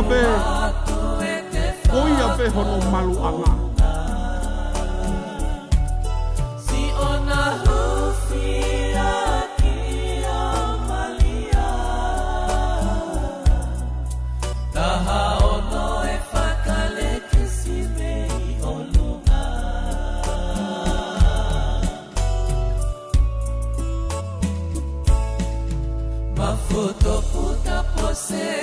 be. Oia be hono malu anga. Si ona hufia kia malia. Taha ono e whakale ke si mei olunga. Mafuto puta pose